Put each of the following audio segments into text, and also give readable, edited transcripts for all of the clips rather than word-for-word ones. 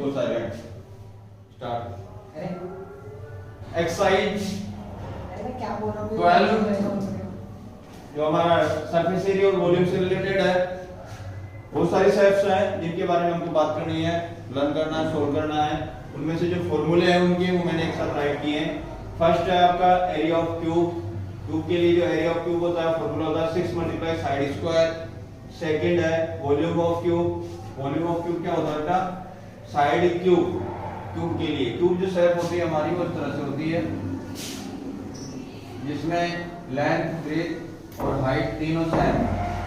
बिल्कुल silent. Start. Exercise क्या बोल रहा हूँ 12 जो हमारा सरफेस एरिया और वॉल्यूम से रिलेटेड है। बहुत सारी शेप्स हैं जिनके बारे में हमको बात करनी है, लर्न करना है, सोल्व करना है। उनमें से जो फॉर्मूले हैं उनके वो मैंने एक साथ राइट किए हैं। फर्स्ट है आपका एरिया ऑफ क्यूब। क्यूब के लिए जो एरिया ऑफ क्यूब होता है फॉर्मूला होता है 6 × साइड स्क्वायर। सेकंड है volume of cube. Volume of cube क्या होता है बेटा? Side cube. क्यूब के लिए क्यूब जो शेप होती है हमारी वो इस तरह से होती है जिसमें लेंथ, ब्रेथ और हाइट तीनों सेम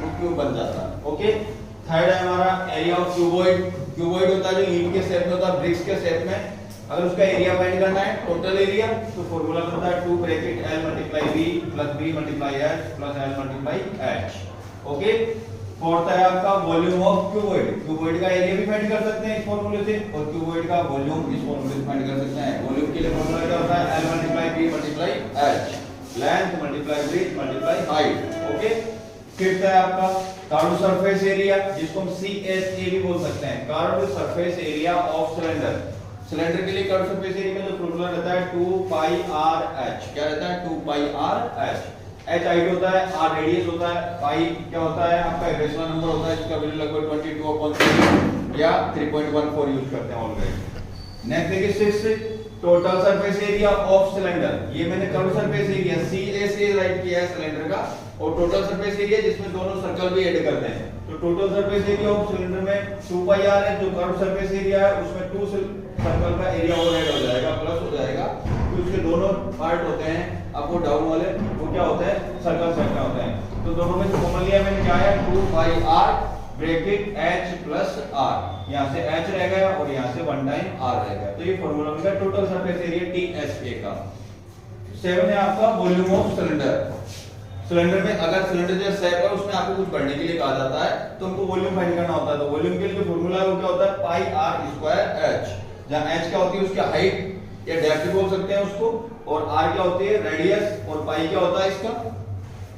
वो क्यूब बन जाता है। ओके। थर्ड है हमारा एरिया ऑफ क्यूबॉइड। क्यूबॉइड होता है जो ईंट के शेप में होता है, ब्रिक्स के शेप में। अगर उसका एरिया फाइंड करना है टोटल एरिया तो फॉर्मूला होता है 2 × L × B + B × H + L × H। Okay. Fourth है आपका वॉल्यूम ऑफ क्यूबॉइड। क्यूबॉइड का एरिया भी फाइंड कर सकते हैं इस फॉर्मूले से और क्यूबॉइड का वॉल्यूम इस फॉर्मूले से फाइंड कर सकते हैं। वॉल्यूम के लिए फॉर्मूला क्या होता है? L × B × H, length × breadth × height. Okay. Fifth है आपका कर्व्ड सरफेस एरिया जिसको हम CSA भी बोल सकते हैं, curved surface area of cylinder. Cylinder के लिए कर्व्ड सरफेस एरिया का जो फॉर्मूला रहता है 2πRh। क्या रहता है? 2πRh। h हाइट होता है, r रेडियस होता है, पाई क्या होता है? आपका इरेशनल नंबर होता है जिसका वैल्यू लगभग 22/3 या 3.14 यूज करते हैं ऑलरेडी। नेक्स्ट देखिए 6 total surface area of cylinder. ये मैंने curve surface area CSA right किया है सिलेंडर का, और टोटल सरफेस एरिया जिसमें दोनों सर्कल भी ऐड करते हैं। तो total surface area of cylinder में 2πr है, जो कर्व सरफेस एरिया है उसमें 2 सर्कल का एरिया और ऐड हो जाएगा, प्लस हो जाएगा। तो उसके दोनों पार्ट होते हैं अप और डाउन वाले, वो क्या होते हैं? सर्कल सेट का होते हैं। तो दोनों में कॉमन लिया मैंने क्या है? 2πr bracket h + r। यहां से h रह गया और यहां से 1 टाइम r रह गया। तो ये फार्मूला मिला टोटल सरफेस एरिया TSA का। 7 है आपका वॉल्यूम ऑफ सिलेंडर। सिलेंडर में अगर सिलेंडर जो शेप है उसमें आपको कुछ बढ़ने के लिए कहा जाता है तो हमको वॉल्यूम फाइंड करना होता है। तो वॉल्यूम के लिए फॉर्मूला वो क्या होता है? πr²h, जहां h क्या होती है? उसकी हाइट या डेप्थ बोल सकते हैं उसको, और r क्या होती है? रेडियस, और पाई क्या होता है? इसका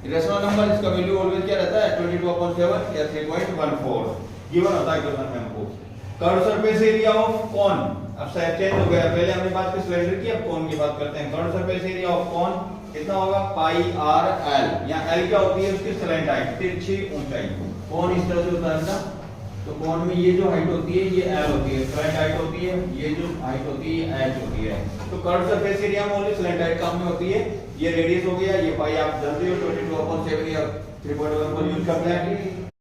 इरेशनल नंबर, जिसका वैल्यू ऑलवेज क्या रहता है? 22/7 या 3.14 गिवन होता है क्वेश्चन में हमको। Curve surface area of cone. अब शेप चेंज हो गया, पहले हमने बात की सिलेंडर की, अब कोन की बात करते हैं। Curve surface area of cone कितना होगा? πrl। यहां l क्या होती है? उसकी स्लैंट हाइट, तिरछी ऊंचाई। कोन इस तरह से होता है ना, तो कोन में ये जो हाइट होती है ये l होती है, स्लैंट हाइट होती है, ये जो हाइट होती है ये h होती है। तो कर्व सरफेस एरिया में ओनली स्लैंट हाइट काम में होती है। ये रेडियस हो गया, ये पाई आप जानते हो 22/7 या 3.14 यूज करते हैं।